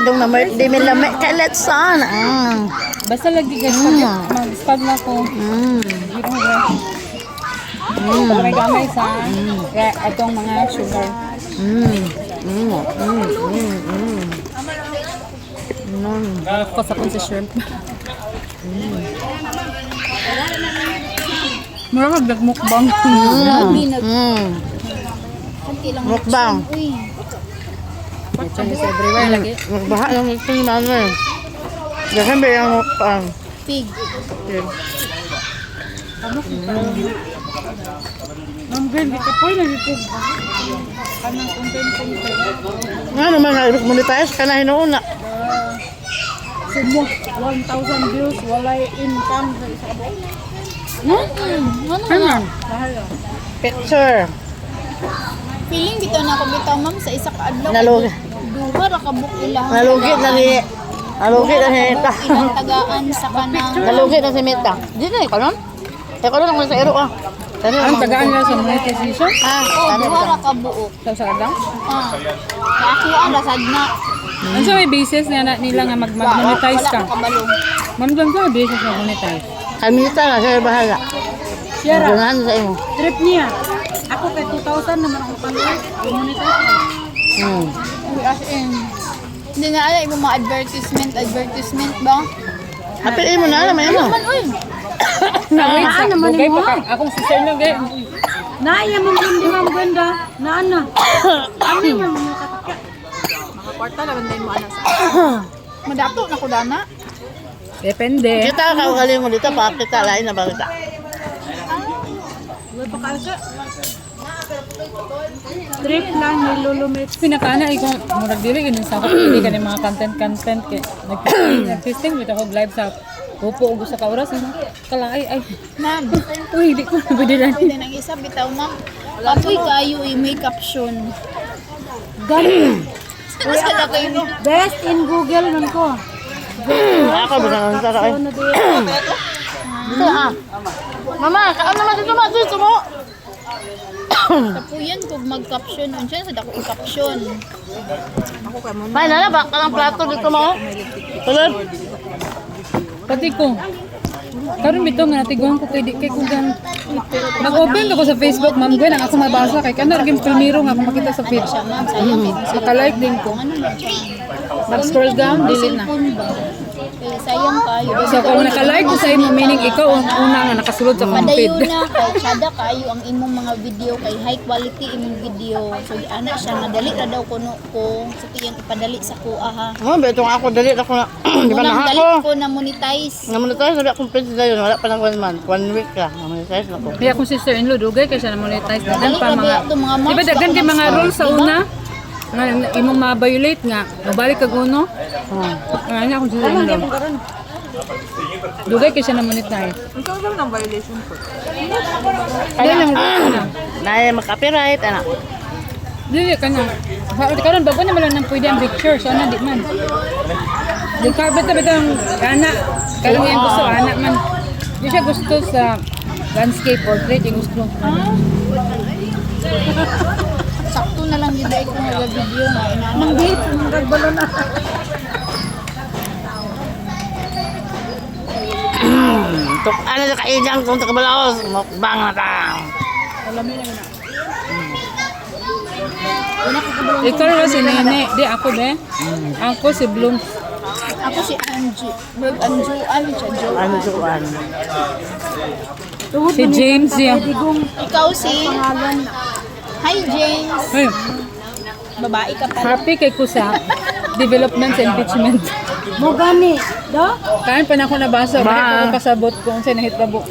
idong na birthday may lami kalat son. Basta lagi guys, mag-spag na ko. May gamay sa atong mga sugar. Ako sa kong sa shrimp. Mura mag-mukbang. Mukbang. Chinese everywhere lagi. Magbaha lang ito yung namin. Dahan ba yung mukbang? Pig. Ma'am Gwen, dito po yung nagipog. Kanang content-content. Nga naman, monetize ka na hinuuna. Sumo, 1,000 views, walay income sa isa ka buo. Ano? Picture. Feeling bitaw na ako bitaw ma'am sa isa ka adlaw. Nalugi. Duha ra ka book ilang. Nalugit na ni... Nalugit na si Mita. Ilang tagaan sa kanang. Nalugit na si Mita. Di na ikaw nun? Ikaw nun ako sa ero ah. Ang tagaan nila sa monetization? Oh, duha ra ka buok. Sa kadang? Ako ang rasad na. Ano sa may basis na nila nga mag-monetize ka? Wala ka kabalong. Ma'am Gwen, sa may basis na monetize? Kay Mita na, siya bahala. Siyara, Gunahan sa imo. trip niya. Ako kay 2,000 naman ako pala. Monetize ko. As in. Hindi na alam yung mga advertisement ba? Apilin mo na, alam mo yun. Man, uy. Naan naman mo. Akong sister na gay. Naaya mong hindi ma'am ganda. Naan na. Ano yung mga katakya? Mga kwarta naman din mo anak sa. Madato na ko dana. Depende. Kita ka ugali mo dito, pakita, lain na balita. Wala pa kalsa. Trip lang nilulumit. Pinakaana ay kung murag dili ganun sa ako. Hindi ka ng mga content kay nag-testing with ako live sa upo og sa kauras kalay ay Ma'am, uy di ko nabidilan. pwede nang isa bitaw ma'am. Apoy kayo may caption. Ganun. Mas kada kayo. Best in Google nun ko. Ako, bisang ang sarap. Dito ah. Mama, kaan naman dito mo. Tapuyan ko mag-caption. Unsiya sa dako i-caption. May nalabak ka ng plato dito mo. Tulad. Pati ko. Karon bitaw nga natiguan ko kay kung gan nag-open ako sa Facebook, Ma'am Gwen, ang ako mabasa kay kana ring primero nga ako makita sa feed. Ma'am, sayang Maka-like din ko. ano man siya? Mag-scroll down, delete na. Cellphone ba? Kaya sayang kayo. So kung naka-like ko sa imo, meaning ikaw ang una nga nakasulod sa akong feed. Padayon na kay tsada kayo ang imong mga video kay high quality imong video. So ana siya nga dali ra daw kuno ko. So tiyan ipadali sa kuha ha. Oh, betong ako dali ako na. Di ba Unang na dali ako? ko na monetize. Namonetize sabi akong pwede na yun. Wala pa ng 1 month. 1 week ka. Namonetize na ko. Kaya akong sister-in-law, dugay kaya siya na-monetize na Dali pa ra mga... ba ito mga Di ba daghan kay mga rules sa una? Nga imong ma-violate nga. Mabalik kag uno. Nga akong sister-in-law. Dugay kaya siya na-monetize. Ang tawag ng violation po. Kaya lang na. Naya mag-copyright, anak. Dili ka na. Karon bago na lang nang pwede ang picture. So ano di man. Di ka bata ang anak. Karon yan gusto anak man. Di siya gusto sa landscape portrait yung gusto. Sakto na lang gid ko nga video nga inana. Manggit, nagbalo na. Tuk, ano sa kaijang kung takabalaos. Mukbang na ta. Ikaw rin si Nene. Di ako be. Ako si Bloom. Ako si Angie. Berg Anju, ano siya, Jo. Ano sukuan? Si James yan. Ikaw si Hi James. Ay, Babae ka pala. happy kay ko sa development sa impeachment. Mo gani, do? Kain pa na ako nabasa. Ba? Bakit ako kasabot kung saan nahitabo.